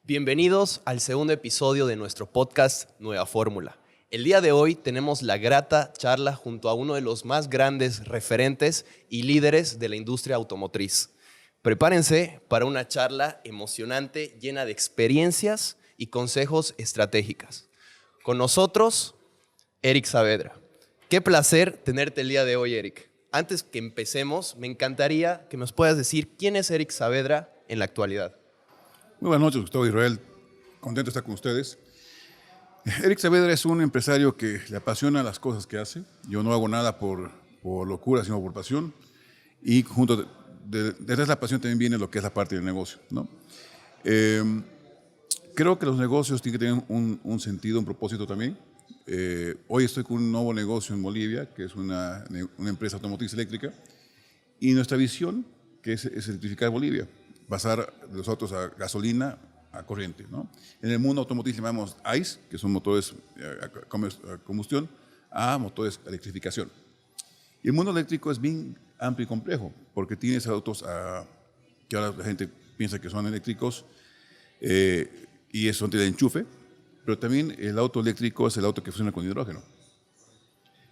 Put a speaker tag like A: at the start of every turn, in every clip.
A: Bienvenidos al segundo episodio de nuestro podcast Nueva Fórmula. El día de hoy tenemos la grata charla junto a uno de los más grandes referentes y líderes de la industria automotriz. Prepárense para una charla emocionante llena de experiencias y consejos estratégicos. Con nosotros, Eric Saavedra. Qué placer tenerte el día de hoy, Eric. Antes que empecemos, me encantaría que nos puedas decir quién es Eric Saavedra en la actualidad.
B: Muy buenas noches, Gustavo Israel. Contento de estar con ustedes. Eric Saavedra es un empresario que le apasiona las cosas que hace. Yo no hago nada por locura, sino por pasión. Y junto detrás de la pasión también viene lo que es la parte del negocio, ¿no? Creo que los negocios tienen que tener un sentido, un propósito también. Hoy estoy con un nuevo negocio en Bolivia, que es una empresa automotriz eléctrica. Y nuestra visión, que es electrificar Bolivia, pasar de los autos a gasolina a corriente, ¿no? En el mundo automotriz llamamos ICE, que son motores a combustión, a motores a electrificación. Y el mundo eléctrico es bien amplio y complejo, porque tienes autos que ahora la gente piensa que son eléctricos y eso tiene enchufe, pero también el auto eléctrico es el auto que funciona con hidrógeno.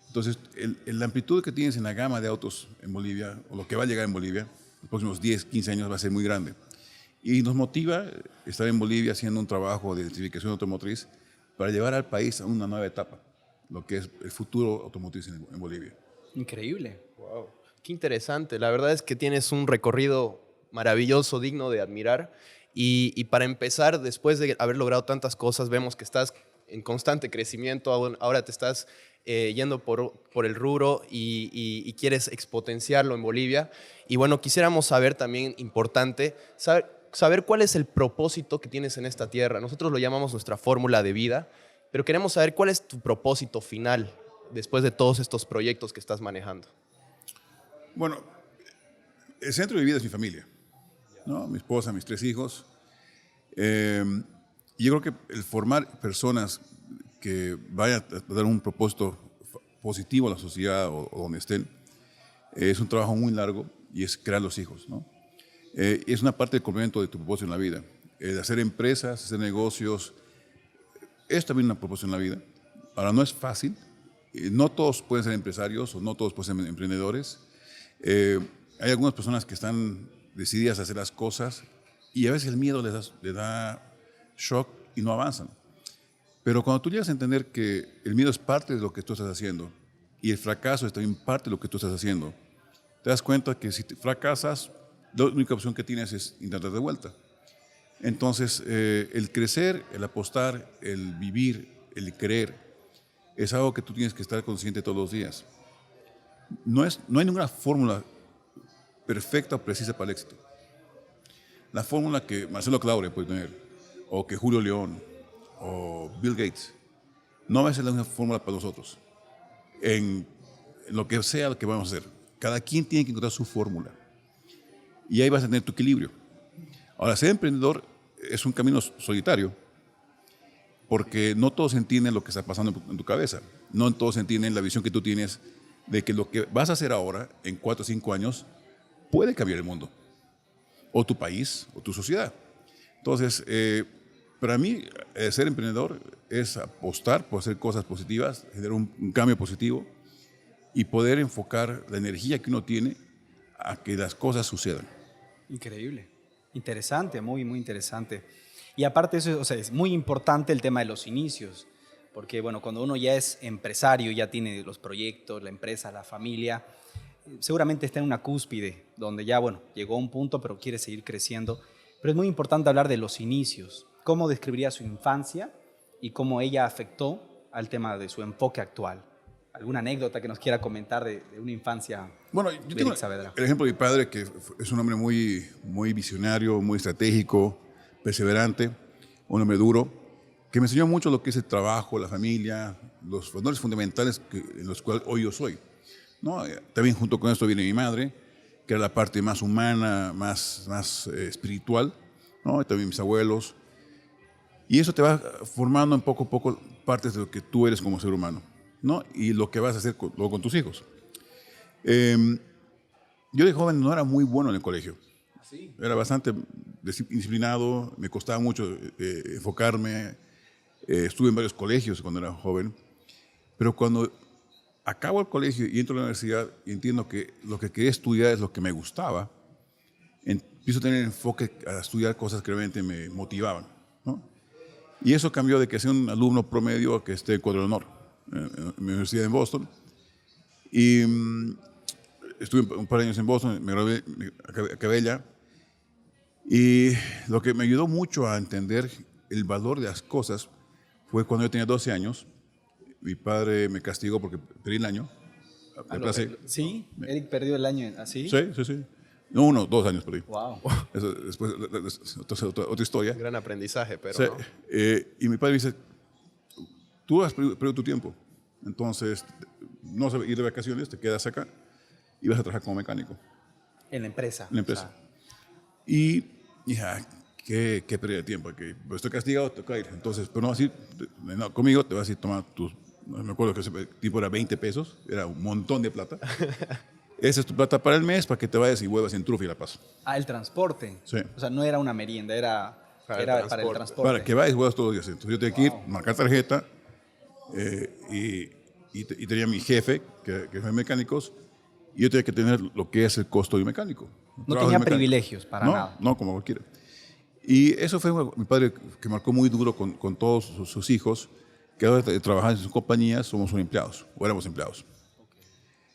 B: Entonces, la amplitud que tienes en la gama de autos en Bolivia, o lo que va a llegar en Bolivia, los próximos 10, 15 años va a ser muy grande. Y nos motiva estar en Bolivia haciendo un trabajo de electrificación automotriz para llevar al país a una nueva etapa, lo que es el futuro automotriz en Bolivia.
A: Increíble. Wow. Qué interesante. La verdad es que tienes un recorrido maravilloso, digno de admirar. Y para empezar, después de haber logrado tantas cosas, vemos que estás en constante crecimiento. Ahora te estás yendo por el rubro y quieres exponenciarlo en Bolivia. Y bueno, quisiéramos saber también, importante, saber cuál es el propósito que tienes en esta tierra. Nosotros lo llamamos nuestra fórmula de vida, pero queremos saber cuál es tu propósito final después de todos estos proyectos que estás manejando.
B: Bueno, el centro de mi vida es mi familia, ¿no? Mi esposa, mis 3 hijos. Y yo creo que el formar personas que vayan a dar un propósito positivo a la sociedad o donde estén es un trabajo muy largo y es crear los hijos, ¿no? Es una parte del complemento de tu propósito en la vida. Hacer empresas, hacer negocios, es también una propósito en la vida. Ahora, no es fácil. No todos pueden ser empresarios o no todos pueden ser emprendedores. Hay algunas personas que están decididas a hacer las cosas y a veces el miedo les da shock y no avanzan. Pero cuando tú llegas a entender que el miedo es parte de lo que tú estás haciendo y el fracaso es también parte de lo que tú estás haciendo, te das cuenta que si fracasas, la única opción que tienes es intentar de vuelta. Entonces, el crecer, el apostar, el vivir, el creer, es algo que tú tienes que estar consciente todos los días. No hay ninguna fórmula perfecta o precisa para el éxito. La fórmula que Marcelo Claure puede tener, o que Julio León, o Bill Gates, no va a ser la misma fórmula para nosotros. En lo que sea lo que vamos a hacer, cada quien tiene que encontrar su fórmula. Y ahí vas a tener tu equilibrio. Ahora, ser emprendedor es un camino solitario, porque no todos entienden lo que está pasando en tu cabeza. No todos entienden la visión que tú tienes de que lo que vas a hacer ahora, en 4 o 5 años, puede cambiar el mundo, o tu país, o tu sociedad. Entonces, para mí, ser emprendedor es apostar por hacer cosas positivas, generar un cambio positivo y poder enfocar la energía que uno tiene a que las cosas sucedan.
C: Increíble, interesante, muy, muy interesante. Y aparte de eso, o sea, es muy importante el tema de los inicios, porque bueno, cuando uno ya es empresario, ya tiene los proyectos, la empresa, la familia, seguramente está en una cúspide donde ya, bueno, llegó a un punto, pero quiere seguir creciendo. Pero es muy importante hablar de los inicios. ¿Cómo describiría su infancia y cómo ella afectó al tema de su enfoque actual? ¿Alguna anécdota que nos quiera comentar de una infancia?
B: Bueno, yo tengo el ejemplo de mi padre, que es un hombre muy, muy visionario, muy estratégico, perseverante, un hombre duro, que me enseñó mucho lo que es el trabajo, la familia, los valores fundamentales en los cuales hoy yo soy, ¿no? También junto con esto viene mi madre, que era la parte más humana, más espiritual, ¿no? Y también mis abuelos. Y eso te va formando en poco a poco partes de lo que tú eres como ser humano, ¿no? Y lo que vas a hacer luego con tus hijos. Yo de joven no era muy bueno en el colegio.
C: ¿Sí?
B: Era bastante disciplinado, me costaba mucho enfocarme. Estuve en varios colegios cuando era joven, pero cuando acabo el colegio y entro a la universidad y entiendo que lo que quería estudiar es lo que me gustaba, empiezo a tener enfoque a estudiar cosas que realmente me motivaban, ¿no? Y eso cambió de que sea un alumno promedio a que esté en cuadro de honor en mi universidad en Boston. Y estuve un par de años en Boston, me gradué, acabé allá. Y lo que me ayudó mucho a entender el valor de las cosas fue cuando yo tenía 12 años. Mi padre me castigó porque perdí el año.
C: Sí, Eric perdió el año así.
B: Sí. No, 2 años perdí.
C: Wow.
B: Eso después, otra historia.
A: Gran aprendizaje, pero
B: Sí,
A: ¿no?
B: y mi padre me dice, tú has perdido tu tiempo, entonces no vas a ir de vacaciones, te quedas acá y vas a trabajar como mecánico
C: En la empresa.
B: en la empresa.
C: O sea,
B: Y dije, qué pérdida de tiempo, que pues, estoy castigado, toca ir. Entonces, pero no así, no, conmigo te vas a ir a tomar tus, no me acuerdo que ese tipo era 20 pesos, era un montón de plata. Esa es tu plata para el mes, para que te vayas y vuelvas en Trufa y La Paz.
C: el transporte.
B: Sí.
C: O sea, no era una merienda, era
A: Para el
C: para el
A: transporte.
C: transporte.
B: Para que vayas y vuelvas todos los días. Entonces yo tenía que ir, marcar tarjeta, y tenía mi jefe, que es mecánicos, y yo tenía que tener lo que es el costo de un mecánico.
C: No tenía privilegios para nada.
B: No, como cualquiera. Y eso fue mi padre que marcó muy duro con todos sus hijos, que ahora trabajan en sus compañías, somos empleados, o éramos empleados.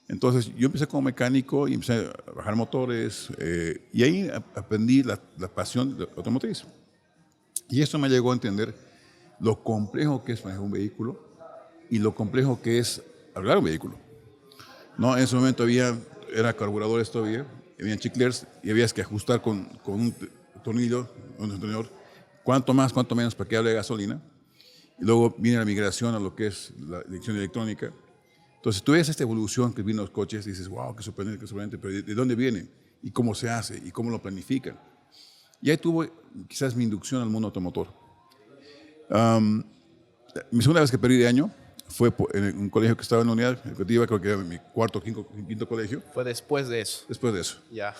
B: Entonces yo empecé como mecánico y empecé a bajar motores, y ahí aprendí la pasión de automotriz. Y eso me llegó a entender lo complejo que es manejar un vehículo y lo complejo que es arreglar un vehículo. No, en ese momento era carburadores todavía, había chiclers y había que ajustar con un tornillo, un destornillador, cuánto más, cuánto menos para que hable de gasolina. Y luego viene la migración a lo que es la dirección electrónica. Entonces tú ves esta evolución que viene en los coches y dices, wow, qué sorprendente, pero ¿de dónde viene? ¿Y cómo se hace? ¿Y cómo lo planifican? Y ahí tuvo quizás mi inducción al mundo automotor. Mi segunda vez que perdí de año fue en un colegio que estaba en la unidad educativa, creo que era mi cuarto o quinto colegio.
A: Fue después de eso.
B: Después de eso.
A: Ya.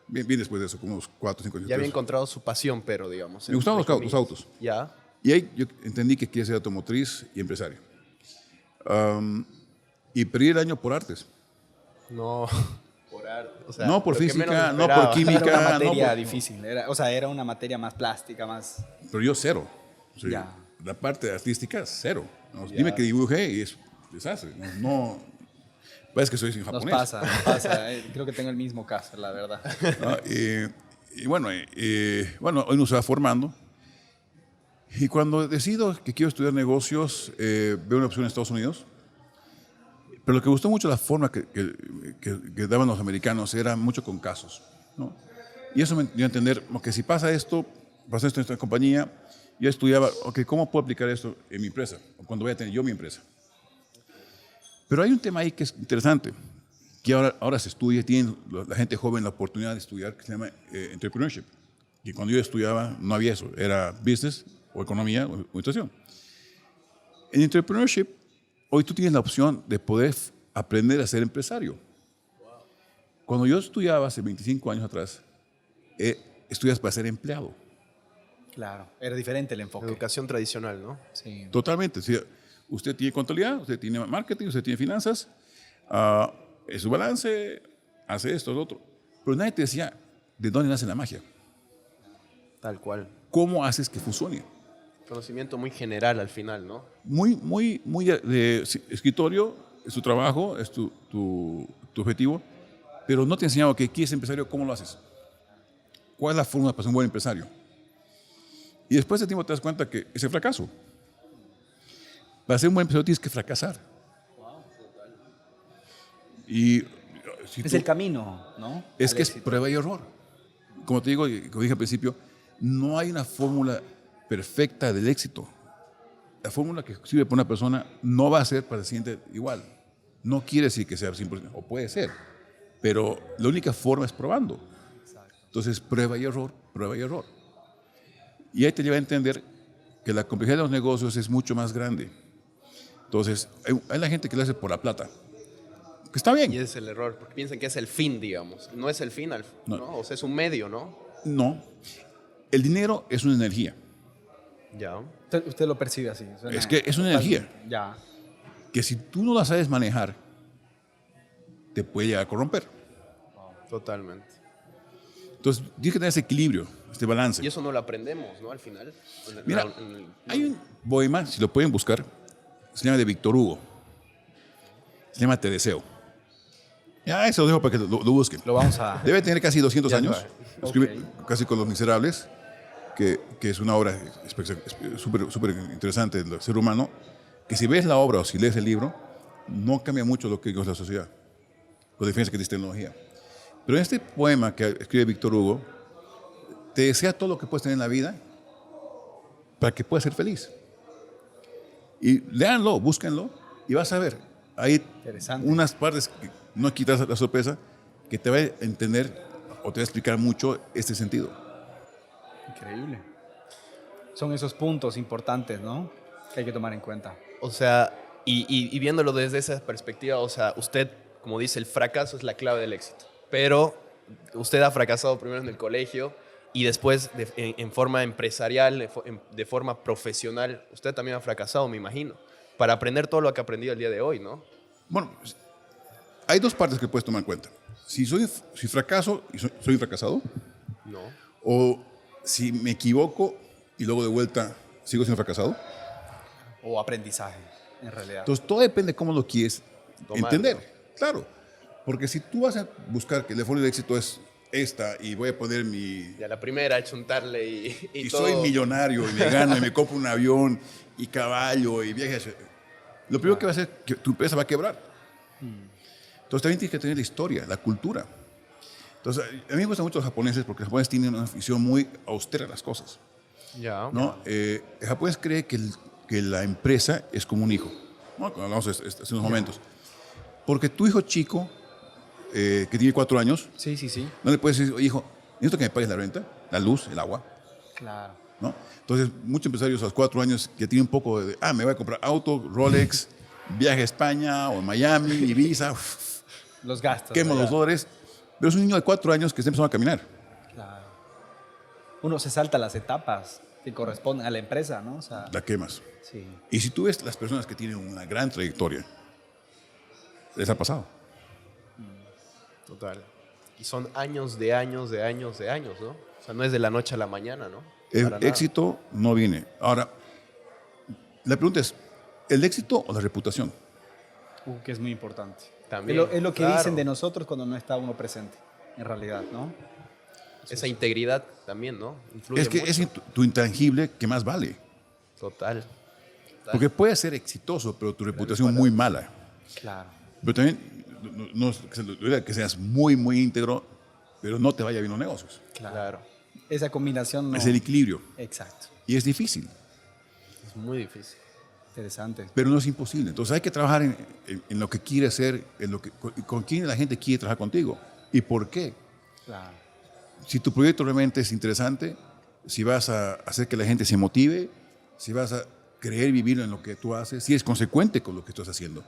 B: Bien después de eso, como unos 4 o 5 años.
A: Ya había
B: después.
A: encontrado su pasión, pero digamos.
B: Me gustaban
A: entre
B: los autos.
A: Ya.
B: Y ahí yo entendí que quería ser automotriz y empresario. Y perdí el año por artes.
A: No. Por arte. O sea,
B: No por
A: lo que
B: física,
A: menos
B: no
A: esperaba.
B: por química.
C: Era una
B: no
C: materia
B: por-
C: difícil. Era una materia más plástica, más...
B: Pero yo cero. Sí.
C: Ya.
B: La parte artística, cero. ¿No? Dime que dibujé y es desastre. No, parece que soy en
C: Nos
B: japonés.
C: pasa. Creo que tengo el mismo caso, la verdad.
B: ¿No? Y bueno, hoy uno se va formando. Y cuando decido que quiero estudiar negocios, veo una opción en Estados Unidos. Pero lo que gustó mucho la forma que daban los americanos era mucho con casos, ¿no? Y eso me dio a entender que si pasa esto en esta compañía, yo estudiaba, ¿cómo puedo aplicar esto en mi empresa? O cuando voy a tener yo mi empresa. Pero hay un tema ahí que es interesante, que ahora se estudia, tiene la gente joven la oportunidad de estudiar, que se llama entrepreneurship. Y cuando yo estudiaba no había eso, era business o economía o administración. En entrepreneurship, hoy tú tienes la opción de poder aprender a ser empresario. Cuando yo estudiaba hace 25 años atrás, estudias para ser empleado.
C: Claro, era diferente el enfoque.
A: Educación tradicional, ¿no?
C: Sí.
B: Totalmente. Si usted tiene contabilidad, usted tiene marketing, usted tiene finanzas, es su balance, hace esto, lo otro. Pero nadie te decía de dónde nace la magia.
A: Tal cual.
B: ¿Cómo haces que funcione?
A: Conocimiento muy general al final, ¿no?
B: Muy de escritorio, es tu trabajo, es tu objetivo, pero no te enseñaba que quieres empresario, ¿cómo lo haces? ¿Cuál es la fórmula para ser un buen empresario? Y después de tiempo te das cuenta que es el fracaso. Para ser un buen empresario tienes que fracasar. Y si
C: Es
B: tú-
C: el camino, ¿no?
B: es
C: Al
B: que es
C: éxito.
B: prueba y error. Como te digo, y como dije al principio, no hay una fórmula perfecta del éxito. La fórmula que sirve para una persona no va a ser para el siguiente igual. No quiere decir que sea 100%, o puede ser, pero la única forma es probando. Entonces, prueba y error, prueba y error. Y ahí te lleva a entender que la complejidad de los negocios es mucho más grande. Entonces, hay la gente que lo hace por la plata, que está bien.
A: Y ese es el error, porque piensan que es el fin, digamos. No es el fin,
B: No.
A: ¿no? O sea, es un medio, ¿no?
B: No. El dinero es una energía.
A: Ya.
C: Usted lo percibe así. Suena
B: Es que es una energía.
C: Ya.
B: Que si tú no la sabes manejar, te puede llegar a corromper.
A: Totalmente.
B: Entonces, tienes que tener ese equilibrio, este balance.
A: Y eso no lo aprendemos, ¿no? Al final.
B: Mira, hay un poema, si lo pueden buscar, se llama de Víctor Hugo. Se llama Te deseo. Ya, eso lo dejo para que lo busquen.
C: Lo vamos a...
B: Debe tener casi 200
A: Ya
B: años.
A: está.
B: Escribe
C: Ok.
B: casi con Los Miserables, que es una obra súper interesante del ser humano, que si ves la obra o si lees el libro, no cambia mucho lo que es la sociedad, la diferencia que existe en tecnología. Pero en este poema que escribe Víctor Hugo, te desea todo lo que puedes tener en la vida para que puedas ser feliz. Y léanlo, búsquenlo, y vas a ver, hay
C: Interesante.
B: unas partes, que no quitas la sorpresa, que te va a entender o te va a explicar mucho este sentido.
C: Increíble. Son esos puntos importantes, ¿no? Que hay que tomar en cuenta.
A: O sea, y viéndolo desde esa perspectiva, o sea, usted, como dice, el fracaso es la clave del éxito. Pero usted ha fracasado primero en el colegio y después en forma empresarial, de forma profesional. Usted también ha fracasado, me imagino, para aprender todo lo que ha aprendido el día de hoy, ¿no?
B: Bueno, hay dos partes que puedes tomar en cuenta. Si fracaso y soy un fracasado,
A: No.
B: o si me equivoco y luego de vuelta sigo siendo fracasado.
C: O aprendizaje, en realidad.
B: Entonces, todo depende de cómo lo quieres
A: Tomarlo.
B: entender. Claro, porque si tú vas a buscar que el fórmula de éxito es esta y voy a poner mi...
A: Y a la primera echuntarle y
B: Y
A: todo.
B: soy millonario y me gano y me compro un avión y caballo y viajes. Lo primero que va a hacer es que tu empresa va a quebrar. Entonces también tienes que tener la historia, la cultura. Entonces, a mí me gustan mucho los japoneses porque los japoneses tienen una visión muy austera de las cosas.
A: Ya.
B: ¿No? El japonés cree que la empresa es como un hijo, ¿no? Cuando hablamos hace unos momentos. Porque tu hijo chico, que tiene 4 años,
C: Sí, sí, sí.
B: no le puedes decir, oye, hijo, necesito que me pagues la renta, la luz, el agua.
C: Claro.
B: ¿No? Entonces, muchos empresarios a los 4 años que tienen un poco de, me voy a comprar auto, Rolex, viaje a España o Miami, Ibiza,
C: Los gastos.
B: quemo los
C: ¿verdad?
B: dólares. Pero es un niño de 4 años que está empezando a caminar.
C: Claro. Uno se salta las etapas que corresponden a la empresa, ¿no? O sea,
B: La quemas.
C: sí.
B: Y si tú ves las personas que tienen una gran trayectoria, les ha pasado.
A: Total. Y son años de años de años de años, ¿no? O sea, no es de la noche a la mañana, ¿no?
B: El
A: Para nada.
B: éxito no viene. Ahora, la pregunta es, ¿el éxito o la reputación?
C: Que es muy importante.
A: También,
C: Es lo que
A: claro.
C: dicen de nosotros cuando no está uno presente, en realidad, ¿no?
A: Esa integridad también, ¿no? Influye
B: Es que
A: mucho.
B: es tu intangible que más vale.
A: Total.
B: Porque puedes ser exitoso, pero tu reputación muy mala.
C: Claro.
B: Pero también, no que seas muy, muy íntegro, pero no te vaya bien los negocios.
A: Claro.
C: Esa combinación no...
B: Es el equilibrio.
C: Exacto.
B: Y es difícil,
A: Es muy difícil.
C: Interesante.
B: pero no es imposible. Entonces hay que trabajar en lo que quieres ser, con quién la gente quiere trabajar contigo y por qué.
C: Claro.
B: Si tu proyecto realmente es interesante, si vas a hacer que la gente se motive, si vas a creer vivir en lo que tú haces, si eres consecuente con lo que estás haciendo.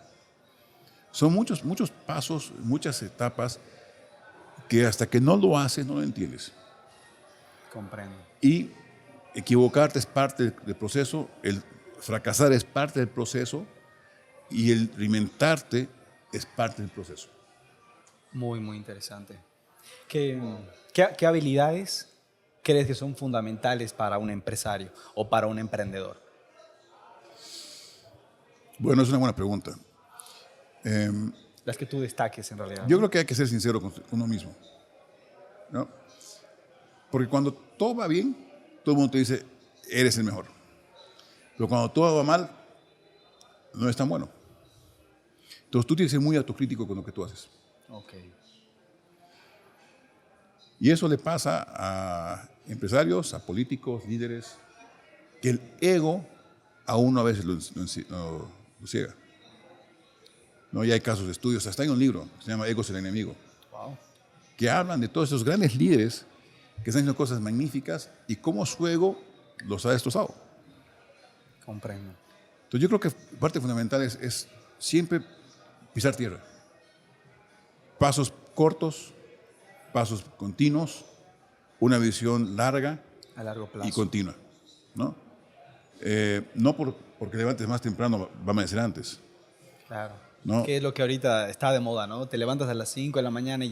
B: Son muchos pasos, muchas etapas que hasta que no lo haces no lo entiendes.
C: Comprendo.
B: Y equivocarte es parte del proceso, el fracasar es parte del proceso y el reinventarte es parte del proceso.
C: Muy, muy interesante. ¿Qué habilidades crees que son fundamentales para un empresario o para un emprendedor?
B: Bueno, es una buena pregunta.
C: Las que tú destaques en realidad.
B: Yo creo que hay que ser sincero con uno mismo, ¿no? Porque cuando todo va bien, todo el mundo te dice, eres el mejor. Pero cuando todo va mal, no es tan bueno. Entonces tú tienes que ser muy autocrítico con lo que tú haces.
C: Ok.
B: Y eso le pasa a empresarios, a políticos, líderes, que el ego a uno a veces lo ciega. ¿No? Ya hay casos de estudios, hasta hay un libro que se llama Ego es el enemigo,
C: Wow.
B: que hablan de todos esos grandes líderes que están haciendo cosas magníficas y cómo su ego los ha destrozado.
C: Comprendo.
B: Entonces yo creo que parte fundamental es siempre pisar tierra. Pasos cortos, pasos continuos, una visión larga
C: A largo plazo.
B: y continua, ¿no? No porque levantes más temprano va a amanecer antes,
C: Claro.
B: ¿no?
C: Que es lo que ahorita está de moda, ¿no? Te levantas a las 5 de la mañana y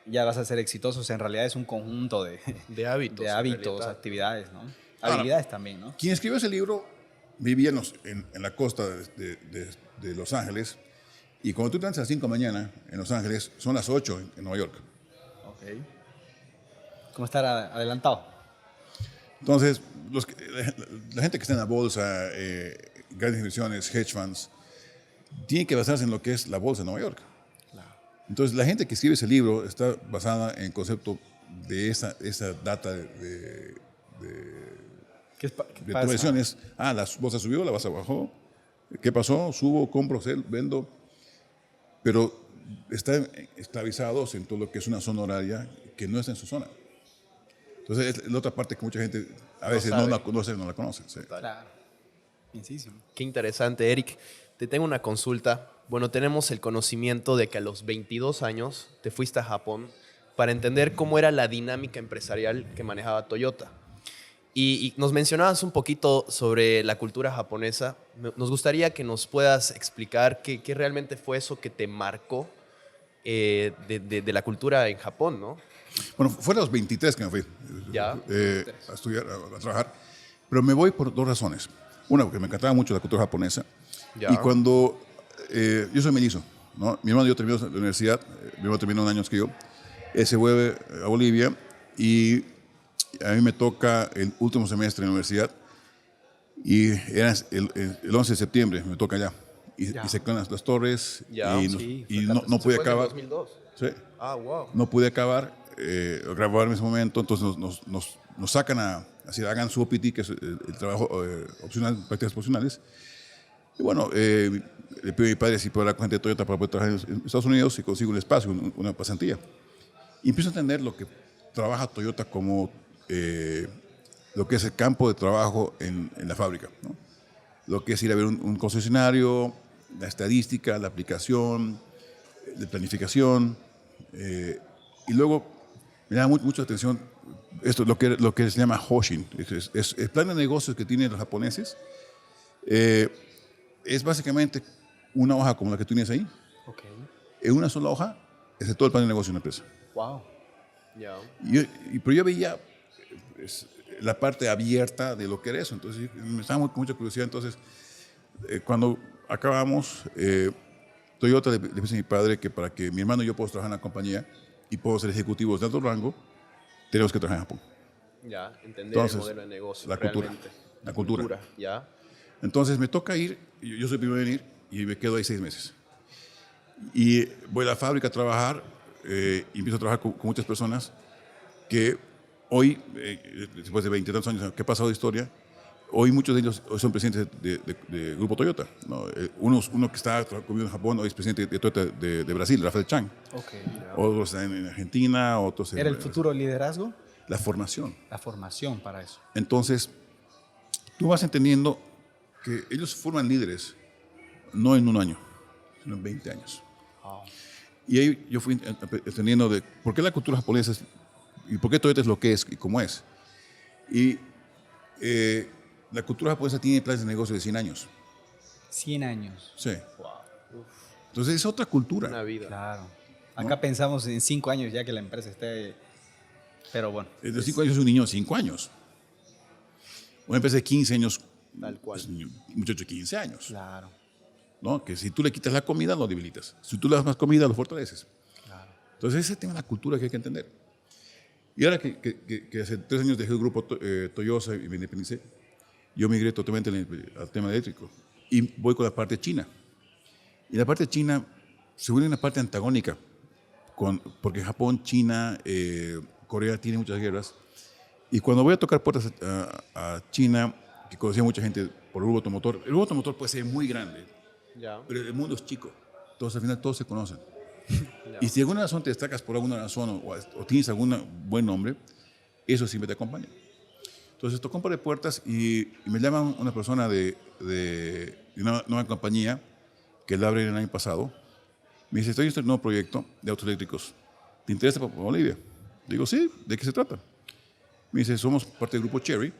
C: ya vas a ser exitoso. O sea, en realidad es un conjunto
A: De hábitos.
C: de
A: en
C: hábitos,
A: realidad.
C: actividades, ¿no?
B: Ahora,
C: Habilidades también, ¿no?
B: Quien escribió ese libro vivía en la costa de Los Ángeles, y cuando tú te levantas a las 5 de la mañana en Los Ángeles, son las 8 en Nueva York.
C: Ok. ¿Cómo estar adelantado?
B: Entonces, la gente que está en la bolsa, grandes inversiones, hedge funds, tiene que basarse en lo que es la bolsa de Nueva York. Entonces, la gente que escribe ese libro está basada en el concepto de esa data
C: ¿Qué
B: de
C: pasa?
B: tu decisión es, la bolsa subió, la bolsa bajó, ¿qué pasó? Subo, compro, vendo, pero están esclavizados en todo lo que es una zona horaria que no está en su zona. Entonces, es la otra parte que mucha gente a veces no
A: sabe.
B: la conoce, no la conoce. Sí.
C: Claro. Bienísimo.
A: Qué interesante, Eric. Te tengo una consulta. Bueno, tenemos el conocimiento de que a los 22 años te fuiste a Japón para entender cómo era la dinámica empresarial que manejaba Toyota. Y nos mencionabas un poquito sobre la cultura japonesa. Nos gustaría que nos puedas explicar qué realmente fue eso que te marcó de la cultura en Japón, ¿no?
B: Bueno, fue a los 23 que me fui
A: Ya.
B: a estudiar, a trabajar, pero me voy por dos razones. Una, porque me encantaba mucho la cultura japonesa.
A: Ya.
B: Y cuando yo soy mellizo, ¿no? Mi hermano y yo terminamos la universidad, mi hermano terminó un año antes que yo, él se vuelve a Bolivia y a mí me toca el último semestre en la universidad y era el 11 de septiembre, me toca allá. Y se caen las torres
A: Ya,
C: sí,
B: y
C: fue
B: no pude
A: ¿Se fue en el
B: acabar.
A: 2002?
B: Sí,
A: Ah, wow.
B: no pude acabar, grabar en ese momento, entonces nos sacan a así, hagan su OPT, que es el trabajo opcional, prácticas profesionales. Y bueno, le pido a mi padre si puedo hablar con gente de Toyota para poder trabajar en Estados Unidos y consigo un espacio, una pasantía. Y empiezo a entender lo que trabaja Toyota como lo que es el campo de trabajo en la fábrica, ¿no? Lo que es ir a ver un concesionario, la estadística, la aplicación, de planificación. Y luego me llama mucha atención esto, lo que se llama Hoshin. Es el plan de negocios que tienen los japoneses. Es básicamente una hoja como la que tú tienes ahí.
C: Ok.
B: En una sola hoja es todo el plan de negocio de una empresa.
C: Wow.
A: Ya.
B: Pero yo veía la parte abierta de lo que era eso. Entonces me estaba con mucha curiosidad. Entonces, cuando acabamos, Toyota le dice a mi padre que para que mi hermano y yo podamos trabajar en la compañía y podamos ser ejecutivos de alto rango, tenemos que trabajar en Japón.
A: Ya, entender
B: Entonces,
A: el modelo de negocio.
B: la cultura.
A: Realmente.
B: La cultura.
A: Ya.
B: Entonces me toca ir, yo soy el primero en ir y me quedo ahí 6 meses. Y voy a la fábrica a trabajar y empiezo a trabajar con muchas personas que hoy, después de 20 y tantos años que ha pasado de historia, hoy muchos de ellos hoy son presidentes de Grupo Toyota, ¿no? Uno que está conmigo en Japón hoy es presidente de Toyota de Brasil, Rafael Chang.
C: Ok.
B: Otros están en Argentina, otros en...
C: ¿Era el futuro liderazgo?
B: La formación.
C: La formación para eso.
B: Entonces, tú vas entendiendo que ellos forman líderes no en un año, sino en 20 años.
C: Wow.
B: Y ahí yo fui entendiendo de por qué la cultura japonesa es, y por qué Toyota es lo que es y cómo es. Y la cultura japonesa tiene planes de negocio de 100 años.
C: 100 años.
B: Sí.
C: Wow.
B: Entonces es otra cultura.
A: Una vida.
C: Claro. Acá pensamos en 5 años ya que la empresa esté... Pero bueno.
B: De 5 años es un niño de 5 años. Una empresa de 15 años
A: Tal cual.
B: es un muchacho de 15 años.
C: Claro.
B: ¿No? Que si tú le quitas la comida, lo debilitas. Si tú le das más comida, lo fortaleces.
C: Claro.
B: Entonces ese tema de la cultura que hay que entender. Y ahora que hace 3 años dejé el grupo Toyota y me independicé, yo migré totalmente al tema eléctrico. Y voy con la parte china. Y la parte china se vuelve una parte antagónica, porque Japón, China, Corea tienen muchas guerras. Y cuando voy a tocar puertas a China, que conocía mucha gente por el grupo automotor, el grupo automotor puede ser muy grande,
A: Ya.
B: pero el mundo es chico. Entonces al final todos se conocen.
A: Ya.
B: Y si alguna razón te destacas por alguna razón o tienes algún buen nombre, eso siempre te acompaña. Entonces tocó un par de puertas y me llama una persona de una nueva compañía que la abre el año pasado. Me dice, estoy en este nuevo proyecto de autos eléctricos. ¿Te interesa para Bolivia? Digo, sí, ¿de qué se trata? Me dice, somos parte del grupo Chery,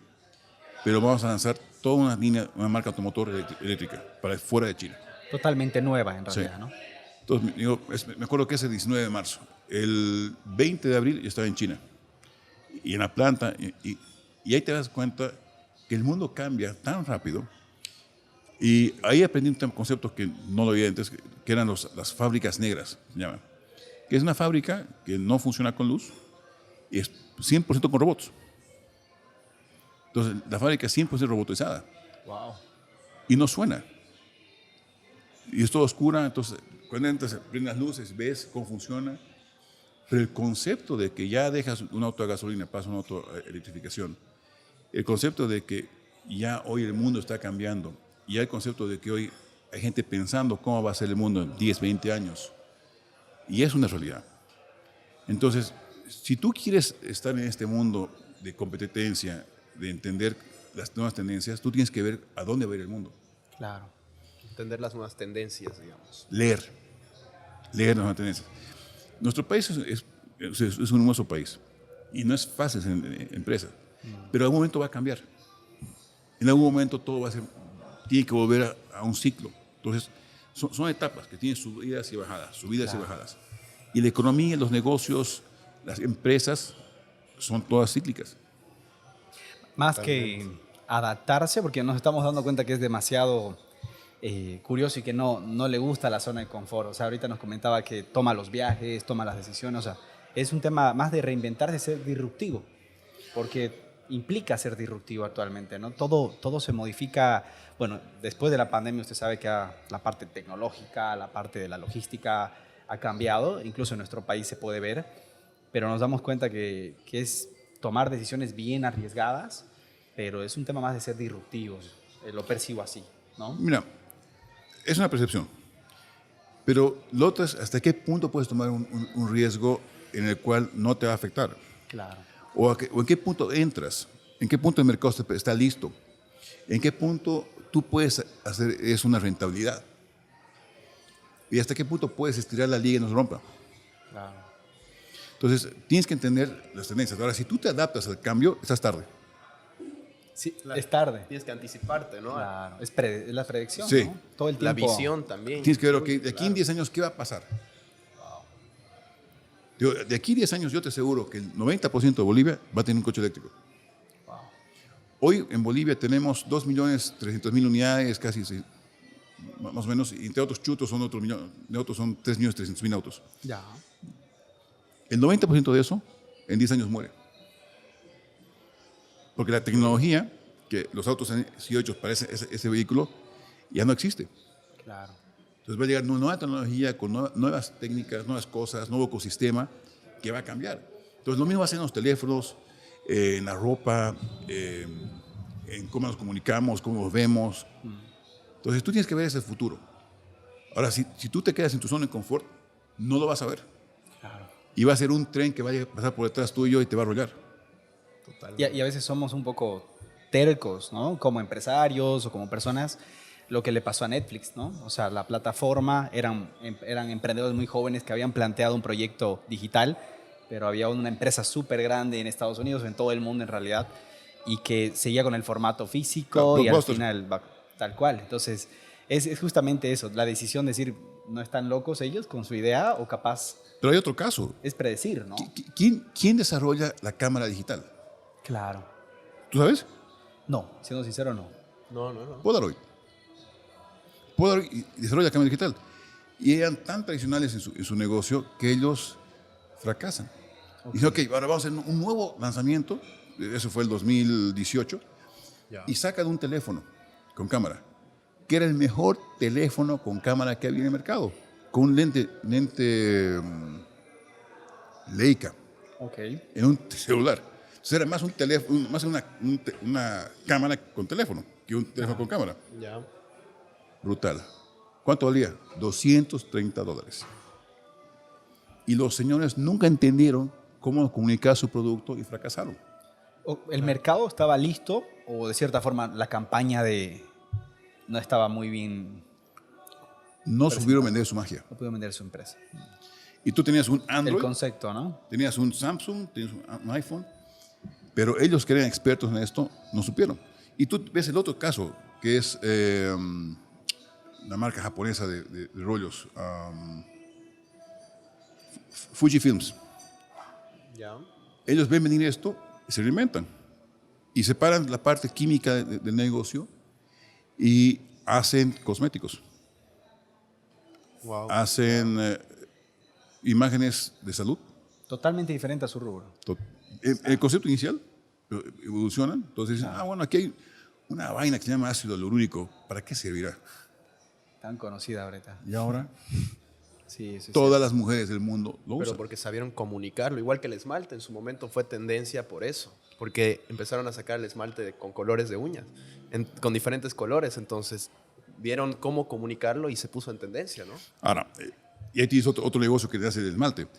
B: pero vamos a lanzar toda una línea, una marca automotor eléctrica para fuera de China.
C: Totalmente nueva en realidad,
B: Sí.
C: ¿no?
B: Entonces, digo, me acuerdo que es el 19 de marzo. El 20 de abril yo estaba en China y en la planta, y ahí te das cuenta que el mundo cambia tan rápido. Y ahí aprendí un concepto que no lo había antes, que eran las fábricas negras, se llaman. Que es una fábrica que no funciona con luz y es 100% con robots. Entonces, la fábrica es 100% robotizada
A: Wow.
B: y no suena. Y es todo oscura, entonces cuando entras, prendes las luces, ves cómo funciona. Pero el concepto de que ya dejas un auto a gasolina, pasa a un auto a electrificación, el concepto de que ya hoy el mundo está cambiando, y hay el concepto de que hoy hay gente pensando cómo va a ser el mundo en 10, 20 años, y es una realidad. Entonces, si tú quieres estar en este mundo de competencia, de entender las nuevas tendencias, tú tienes que ver a dónde va a ir el mundo.
C: Claro.
A: Entender las nuevas tendencias, digamos.
B: Leer las nuevas tendencias. Nuestro país es un hermoso país y no es fácil ser empresa, pero en algún momento va a cambiar. En algún momento todo tiene que volver a un ciclo. Entonces, son etapas que tienen subidas y bajadas, subidas y bajadas. Y la economía, los negocios, las empresas son todas cíclicas.
C: Más que adaptarse, porque nos estamos dando cuenta que es demasiado curioso y que no le gusta la zona de confort. O sea, ahorita nos comentaba que toma los viajes, toma las decisiones. O sea, es un tema más de reinventarse, ser disruptivo, porque implica ser disruptivo actualmente, ¿no? Todo se modifica. Bueno, después de la pandemia usted sabe que la parte tecnológica, la parte de la logística ha cambiado, incluso en nuestro país se puede ver, pero nos damos cuenta que es tomar decisiones bien arriesgadas, pero es un tema más de ser disruptivos, lo percibo así, ¿no?
B: Mira, es una percepción, pero lo otro es hasta qué punto puedes tomar un riesgo en el cual no te va a afectar.
C: Claro.
B: O en qué punto entras, en qué punto el mercado está listo, en qué punto tú puedes hacer eso una rentabilidad y hasta qué punto puedes estirar la liga y no se rompa.
C: Claro.
B: Entonces, tienes que entender las tendencias. Ahora, si tú te adaptas al cambio, estás tarde.
C: Sí, es tarde.
A: Tienes que anticiparte, ¿no?
C: Claro. Es la predicción,
B: Sí.
C: ¿no? Todo el
A: La
C: tiempo.
A: visión también.
B: Tienes que ver, ok, de aquí
A: Claro.
B: en 10 años, ¿qué va a pasar? Digo, de aquí a 10 años, yo te aseguro que el 90% de Bolivia va a tener un coche eléctrico.
C: Wow.
B: Hoy en Bolivia tenemos 2.300.000 unidades, casi más o menos, y entre otros chutos son otros millones, de otros son 3.300.000 autos.
C: Ya.
B: El 90% de eso en 10 años muere. Porque la tecnología que los autos han sido hechos para ese vehículo ya no existe.
C: Claro.
B: Entonces va a llegar una nueva tecnología con nuevas técnicas, nuevas cosas, nuevo ecosistema que va a cambiar. Entonces lo mismo va a ser en los teléfonos, en la ropa, en cómo nos comunicamos, cómo nos vemos. Entonces tú tienes que ver ese futuro. Ahora, si tú te quedas en tu zona de confort, no lo vas a ver.
C: Claro.
B: Y va a ser un tren que va a pasar por detrás tuyo y te va a arrollar.
A: Totalmente.
C: Y a veces somos un poco tercos, ¿no? Como empresarios o como personas, lo que le pasó a Netflix, ¿no? O sea, la plataforma eran emprendedores muy jóvenes que habían planteado un proyecto digital, pero había una empresa súper grande en Estados Unidos, en todo el mundo en realidad, y que seguía con el formato físico
B: Claro,
C: y al
B: Blockbuster.
C: final tal cual. Entonces, es justamente eso, la decisión de decir, no están locos ellos con su idea o capaz
B: Pero hay otro caso.
C: es predecir, ¿no?
B: ¿Quién desarrolla la cámara digital?
C: Claro.
B: ¿Tú sabes?
C: No, siendo sincero, no.
A: No.
B: Polaroid. Polaroid desarrolla la cámara digital. Y eran tan tradicionales en su negocio que ellos fracasan. Y dicen, ok, ahora vamos a hacer un nuevo lanzamiento. Eso fue el 2018.
A: Ya.
B: Y sacan un teléfono con cámara, que era el mejor teléfono con cámara que había en el mercado. Con un lente Leica
C: Ok.
B: en un celular. Entonces era más un teléfono, más una cámara con teléfono que un teléfono con cámara.
A: Ya.
B: Brutal. ¿Cuánto valía? $230. Y los señores nunca entendieron cómo comunicar su producto y fracasaron.
C: ¿El mercado estaba listo o de cierta forma la campaña no estaba muy bien,
B: No supieron vender su magia.
C: no pudo vender su empresa?
B: Y tú tenías un
C: El
B: Android,
C: concepto, ¿no?
B: tenías un Samsung, tenías un iPhone, Pero ellos que eran expertos en esto no supieron. Y tú ves el otro caso, que es la marca japonesa de rollos, Fujifilms.
A: Ya.
B: Ellos ven venir esto y se reinventan. Y separan la parte química del negocio y hacen cosméticos.
A: Wow.
B: Hacen imágenes de salud.
C: Totalmente diferente a su rubro.
B: El concepto inicial evoluciona. Entonces dicen, bueno, aquí hay una vaina que se llama ácido hialurónico. ¿Para qué servirá?
C: Tan conocida ahorita.
B: Y ahora
C: Sí, sí,
B: todas las mujeres del mundo lo
A: Pero
B: usan.
A: porque sabieron comunicarlo, igual que el esmalte, en su momento fue tendencia por eso, porque empezaron a sacar el esmalte con colores de uñas, con diferentes colores, entonces vieron cómo comunicarlo y se puso en tendencia, ¿no?
B: Ahora, y ahí tienes otro negocio que te hace el esmalte.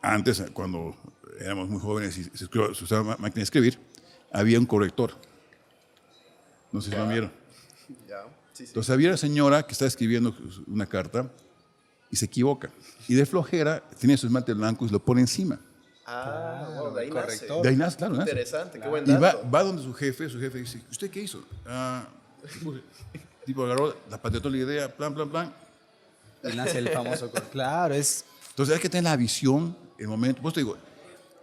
B: Antes, cuando éramos muy jóvenes y se usaba máquina de escribir, había un corrector. No sé si lo vieron.
A: Ya, sí, sí.
B: Entonces había una señora que está escribiendo una carta y se equivoca. Y de flojera tiene su esmalte blanco y se lo pone encima.
A: Ah, wow, de ahí
C: corrector.
A: nace.
B: De ahí nace, claro, nace.
A: Interesante, qué buen
B: Y
A: dato.
B: va donde su jefe dice, ¿usted qué hizo? Tipo agarró, la patentóla idea, plan.
C: Y nace el famoso. Claro, es.
B: Entonces hay que tener la visión, el momento. Pues te digo,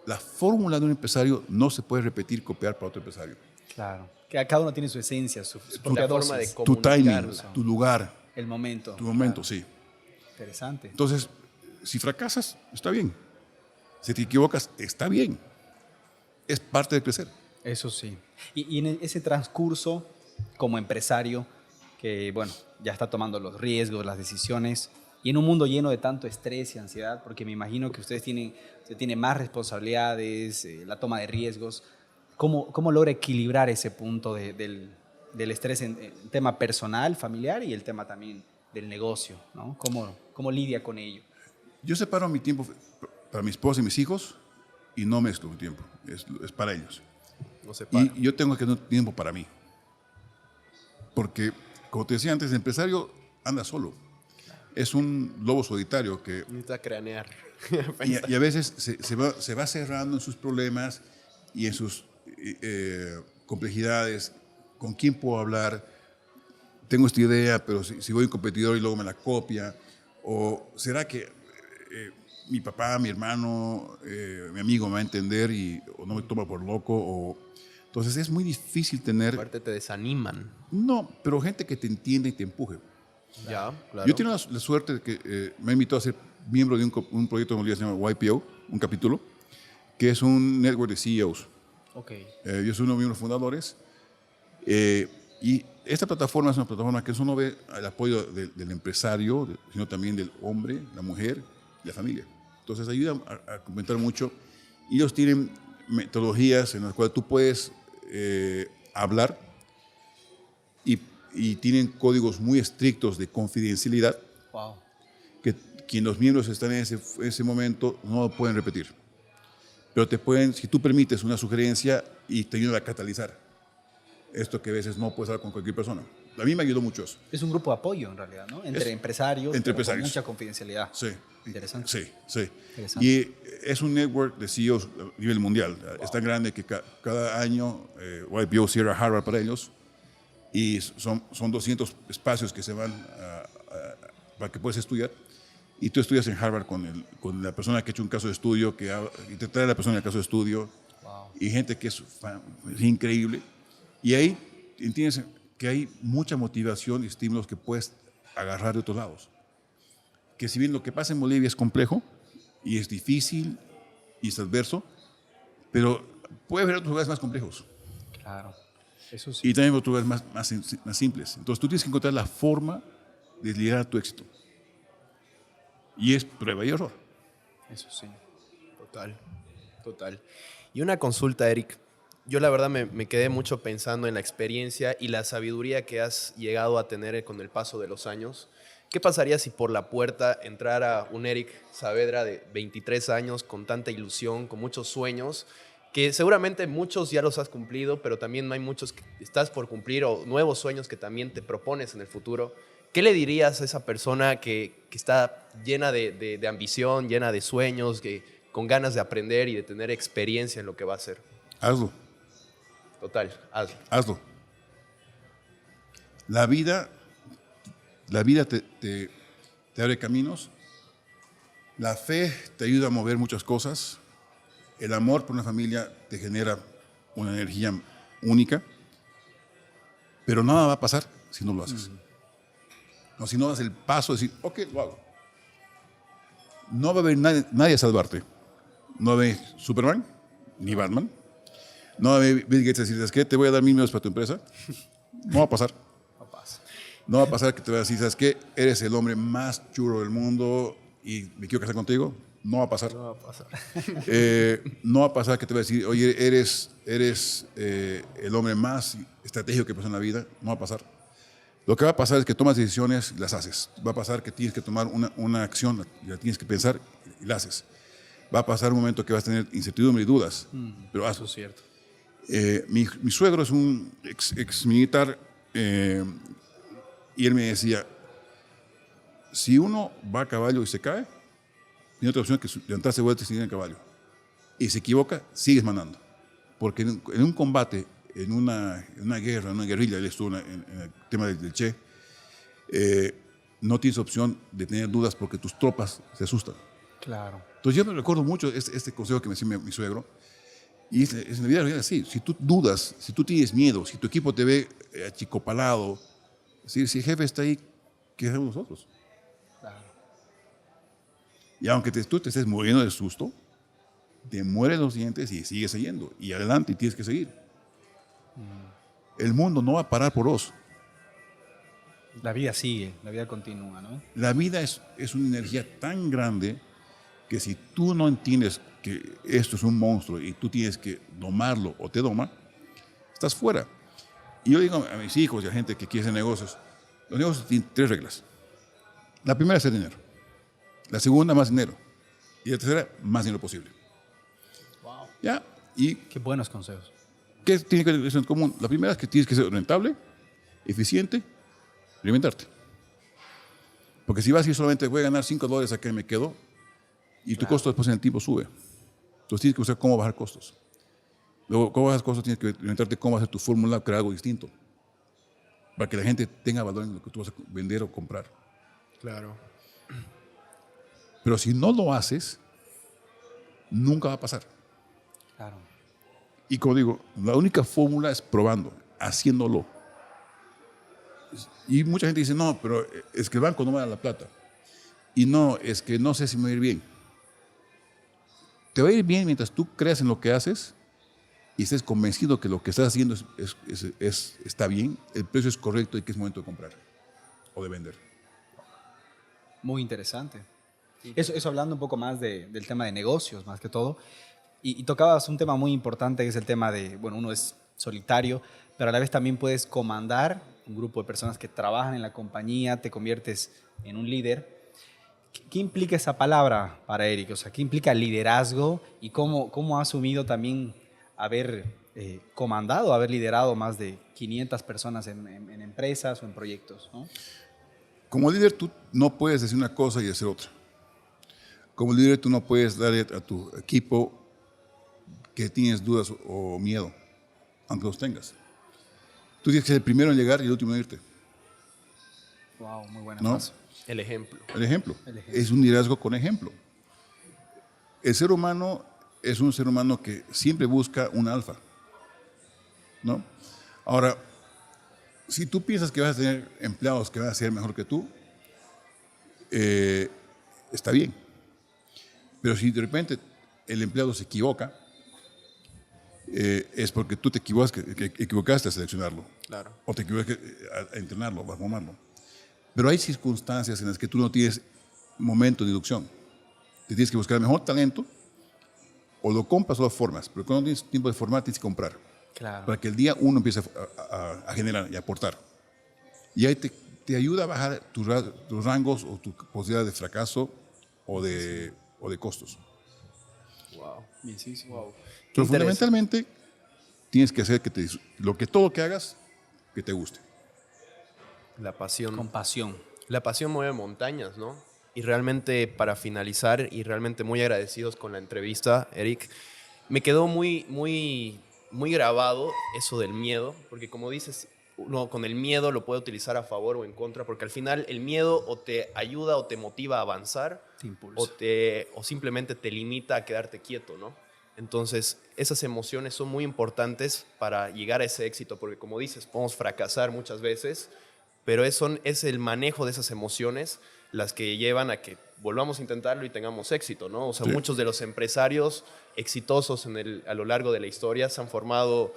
B: la fórmula de un empresario no se puede repetir, copiar para otro empresario.
C: Claro. Que cada uno tiene su esencia, su propia
A: La forma de
C: dosis,
B: Tu timing,
A: comunicarla.
B: tu lugar,
C: el momento.
B: tu momento,
C: Claro.
B: sí.
C: Interesante.
B: Entonces, si fracasas, está bien. Si te equivocas, está bien. Es parte de crecer.
C: Eso sí. Y en ese transcurso, como empresario, que bueno, ya está tomando los riesgos, las decisiones, y en un mundo lleno de tanto estrés y ansiedad, porque me imagino que usted tiene más responsabilidades, la toma de riesgos, ¿cómo logra equilibrar ese punto del estrés en tema personal, familiar y el tema también del negocio, ¿no? ¿Cómo lidia con ello?
B: Yo separo mi tiempo para mi esposa y mis hijos y no mezclo mi tiempo. Es para ellos.
A: No se para.
B: Y yo tengo que tener tiempo para mí. Porque, como te decía antes, el empresario anda solo. Es un lobo solitario que
A: Necesita cranear.
B: y a veces se va cerrando en sus problemas y en sus complejidades. ¿Con quién puedo hablar? Tengo esta idea, pero si voy a un competidor y luego me la copia. ¿O será que mi papá, mi hermano, mi amigo me va a entender o no me toma por loco? Entonces es muy difícil tener...
A: Aparte te desaniman.
B: No, pero gente que te entiende y te empuje.
A: Ya, claro.
B: Yo tengo la suerte de que me ha invitado a ser miembro de un proyecto que se llama YPO, un capítulo, que es un network de CEOs.
C: Ok.
B: Yo soy uno de los miembros fundadores. Y esta plataforma es una plataforma que no solo ve el apoyo del empresario, sino también del hombre, la mujer y la familia. Entonces ayuda a comentar mucho. Y ellos tienen metodologías en las cuales tú puedes hablar y tienen códigos muy estrictos de confidencialidad
C: Wow.
B: que quien los miembros están en ese momento no lo pueden repetir. Pero te pueden, si tú permites una sugerencia y te ayudan a catalizar esto que a veces no puedes hablar con cualquier persona. A mí me ayudó mucho eso.
C: Es un grupo de apoyo en realidad, ¿no? Entre empresarios,
B: entre
C: pero con
B: empresarios.
C: mucha confidencialidad.
B: Sí.
C: Interesante.
B: Sí.
C: Interesante.
B: Y es un network de CEOs a nivel mundial. Es tan grande que cada año YPO cierra Harvard para ellos y son 200 espacios que se van para que puedas estudiar. Y tú estudias en Harvard con la persona que ha hecho un caso de estudio y te trae la persona del caso de estudio.
C: Wow.
B: Y gente que es increíble. Y ahí entiendes que hay mucha motivación y estímulos que puedes agarrar de otros lados. Que si bien lo que pasa en Bolivia es complejo y es difícil y es adverso, pero puede haber otros lugares más complejos
C: Claro. Eso sí.
B: y también otros lugares más simples. Entonces tú tienes que encontrar la forma de liderar tu éxito. Y es prueba y error.
C: Eso sí.
A: Total. Y una consulta, Eric. Yo la verdad me quedé mucho pensando en la experiencia y la sabiduría que has llegado a tener con el paso de los años. ¿Qué pasaría si por la puerta entrara un Eric Saavedra de 23 años con tanta ilusión, con muchos sueños, que seguramente muchos ya los has cumplido, pero también hay muchos que estás por cumplir o nuevos sueños que también te propones en el futuro? ¿Qué le dirías a esa persona que está llena de ambición, llena de sueños, con ganas de aprender y de tener experiencia en lo que va a hacer?
B: hazlo,
A: Total, hazlo.
B: hazlo. La vida te abre caminos. La fe te ayuda a mover muchas cosas. El amor por una familia te genera una energía única. Pero nada va a pasar si no lo haces. No, si no das el paso de decir, ok, lo hago. No va a haber nadie a salvarte. No va a haber Superman, ni Batman. No va a haber Bill Gates a decir, ¿sabes qué? Te voy a dar $1,000,000 para tu empresa. No va a pasar.
C: No pasa.
B: No va a pasar que te voy a decir, ¿sabes qué? Eres el hombre más chulo del mundo y me quiero casar contigo. No va a pasar.
A: No va a pasar.
B: No va a pasar que te voy a decir, oye, eres el hombre más estratégico que pasó en la vida. No va a pasar. Lo que va a pasar es que tomas decisiones y las haces. Va a pasar que tienes que tomar una acción y la tienes que pensar y la haces. Va a pasar un momento que vas a tener incertidumbre y dudas, pero hazlo.
A: Eso es cierto.
B: Mi suegro es un ex militar y él me decía, si uno va a caballo y se cae, tiene otra opción que levantarse de vuelta y seguir en caballo. Y se equivoca, sigues mandando. Porque en un combate, en una guerra, en una guerrilla, él estuvo en el tema del Che, no tienes opción de tener dudas porque tus tropas se asustan.
C: Claro.
B: Entonces yo me recuerdo mucho este consejo que me decía mi suegro, y es en la vida real así. Si tú dudas, si tú tienes miedo, si tu equipo te ve achicopalado, si el jefe está ahí, ¿qué hacemos nosotros?
C: Claro.
B: Y aunque tú te estés muriendo de susto, te mueres los dientes y sigues yendo. Y adelante y tienes que seguir. El mundo no va a parar por vos.
C: La vida sigue, la vida continúa, ¿no?
B: La vida es una energía tan grande que si tú no entiendes que esto es un monstruo y tú tienes que domarlo o te doma, estás fuera. Y yo digo a mis hijos y a gente que quiere hacer negocios, los negocios tienen 3 reglas. La primera es hacer dinero. La segunda, más dinero. Y la tercera, más dinero posible.
C: Wow.
B: ¿Ya? ¿Y
C: Qué buenos consejos.
B: qué tiene que ser en común? La primera es que tienes que ser rentable, eficiente, alimentarte. Porque si vas a decir solamente voy a ganar $5 acá y me quedo, y tu costo después en el tiempo sube. Entonces tienes que buscar cómo bajar costos. Luego, cómo bajas costos, tienes que inventarte cómo hacer tu fórmula, crear algo distinto. Para que la gente tenga valor en lo que tú vas a vender o comprar.
A: Claro.
B: Pero si no lo haces, nunca va a pasar.
C: Claro.
B: Y como digo, la única fórmula es probando, haciéndolo. Y mucha gente dice, no, pero es que el banco no me da la plata. Y no, es que no sé si me va a ir bien. Te va a ir bien mientras tú creas en lo que haces y estés convencido que lo que estás haciendo está bien, el precio es correcto y que es momento de comprar o de vender.
C: Muy interesante. Eso hablando un poco más del tema de negocios, más que todo. Y tocabas un tema muy importante que es el tema de, bueno, uno es solitario, pero a la vez también puedes comandar un grupo de personas que trabajan en la compañía, te conviertes en un líder. ¿Qué implica esa palabra para Eric? O sea, ¿qué implica liderazgo y cómo ha asumido también haber comandado, haber liderado más de 500 personas en empresas o en proyectos, ¿no?
B: Como líder tú no puedes decir una cosa y hacer otra. Como líder tú no puedes darle a tu equipo que tienes dudas o miedo, aunque los tengas. Tú tienes que ser el primero en llegar y el último en irte.
C: Wow, muy buena
B: ¿No?
C: frase.
A: El ejemplo.
B: El ejemplo.
C: El ejemplo.
B: Es un liderazgo con ejemplo. El ser humano es un ser humano que siempre busca un alfa, ¿no? Ahora, si tú piensas que vas a tener empleados que van a ser mejor que tú, está bien. Pero si de repente el empleado se equivoca, es porque tú te equivocaste a seleccionarlo.
A: Claro.
B: O te equivocaste a entrenarlo, a formarlo. Pero hay circunstancias en las que tú no tienes momento de inducción. Te tienes que buscar el mejor talento, o lo compras o lo formas. Pero cuando no tienes tiempo de formar, tienes que comprar.
C: Claro.
B: Para que el día uno empiece a generar y a aportar. Y ahí te ayuda a bajar tus rangos o tu posibilidad de fracaso o de costos.
A: Wow.
C: Bien, sí, sí.
A: Wow.
B: Pero fundamentalmente tienes que hacer todo lo que hagas, que te guste.
A: La pasión.
C: Con pasión.
A: La pasión mueve montañas, ¿no? Y realmente, para finalizar, y realmente muy agradecidos con la entrevista, Eric, me quedó muy, muy muy grabado eso del miedo, porque como dices, uno con el miedo lo puede utilizar a favor o en contra, porque al final el miedo o te ayuda o te motiva a avanzar,
C: Te impulsa.
A: o simplemente te limita a quedarte quieto, ¿no? Entonces, esas emociones son muy importantes para llegar a ese éxito, porque como dices, podemos fracasar muchas veces, pero es el manejo de esas emociones las que llevan a que volvamos a intentarlo y tengamos éxito, ¿no? O sea,
B: Sí.
A: muchos de los empresarios exitosos a lo largo de la historia se han formado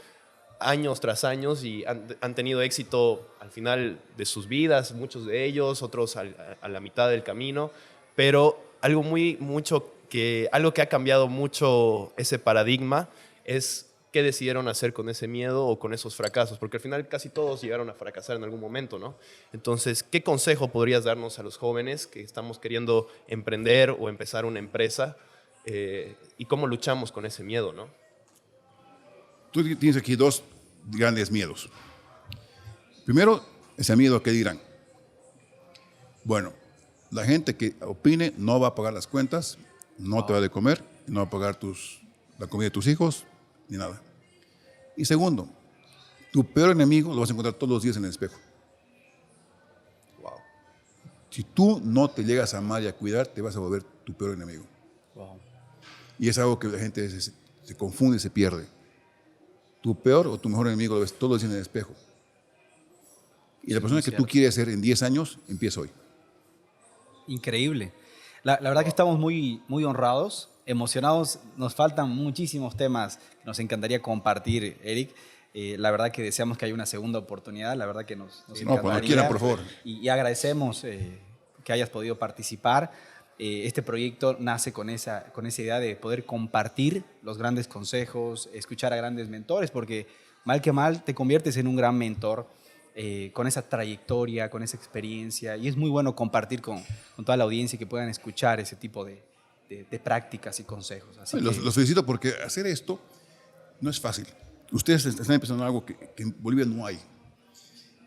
A: años tras años y han tenido éxito al final de sus vidas, muchos de ellos, otros a la mitad del camino, pero algo que ha cambiado mucho ese paradigma es qué decidieron hacer con ese miedo o con esos fracasos, porque al final casi todos llegaron a fracasar en algún momento, ¿no? Entonces, ¿qué consejo podrías darnos a los jóvenes que estamos queriendo emprender o empezar una empresa y cómo luchamos con ese miedo, ¿no?
B: Tú tienes aquí dos grandes miedos. Primero, ese miedo a qué dirán. Bueno, la gente que opine no va a pagar las cuentas, no te va a de comer, no va a pagar la comida de tus hijos, ni nada. Y segundo, tu peor enemigo lo vas a encontrar todos los días en el espejo.
A: Wow.
B: Si tú no te llegas a amar y a cuidar, te vas a volver tu peor enemigo.
C: Wow.
B: Y es algo que la gente se confunde y se pierde. Tu peor o tu mejor enemigo lo ves todos los días en el espejo. Y la persona que tú quieres ser en 10 años, empieza hoy.
C: Increíble. La verdad que estamos muy, muy honrados, emocionados. Nos faltan muchísimos temas que nos encantaría compartir, Eric. La verdad que deseamos que haya una segunda oportunidad. La verdad que nos encantaría.
B: No, cuando quieran, por favor.
C: Y agradecemos que hayas podido participar. Este proyecto nace con esa idea de poder compartir los grandes consejos, escuchar a grandes mentores, porque mal que mal te conviertes en un gran mentor con esa trayectoria, con esa experiencia, y es muy bueno compartir con toda la audiencia y que puedan escuchar ese tipo de prácticas y consejos. Así
B: Los felicito porque hacer esto no es fácil. Ustedes están empezando algo que en Bolivia no hay.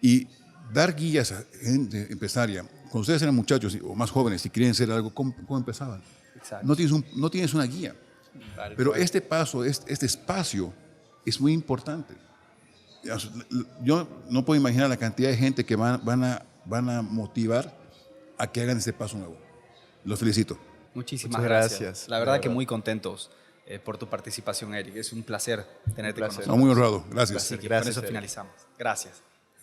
B: Y dar guías a gente empresaria, cuando ustedes eran muchachos o más jóvenes y querían hacer algo, ¿cómo empezaban?
C: Exacto.
B: No tienes una guía. Pero este paso, este espacio es muy importante. Yo no puedo imaginar la cantidad de gente que van a motivar a que hagan este paso nuevo. Los felicito.
C: Muchísimas
A: Muchas
C: gracias.
A: gracias.
C: La verdad que muy contentos por tu participación, Eric. Es un placer tenerte con nosotros.
B: Muy honrado. Gracias.
C: Así que
A: Gracias,
C: con eso
A: Eric.
C: finalizamos. Gracias.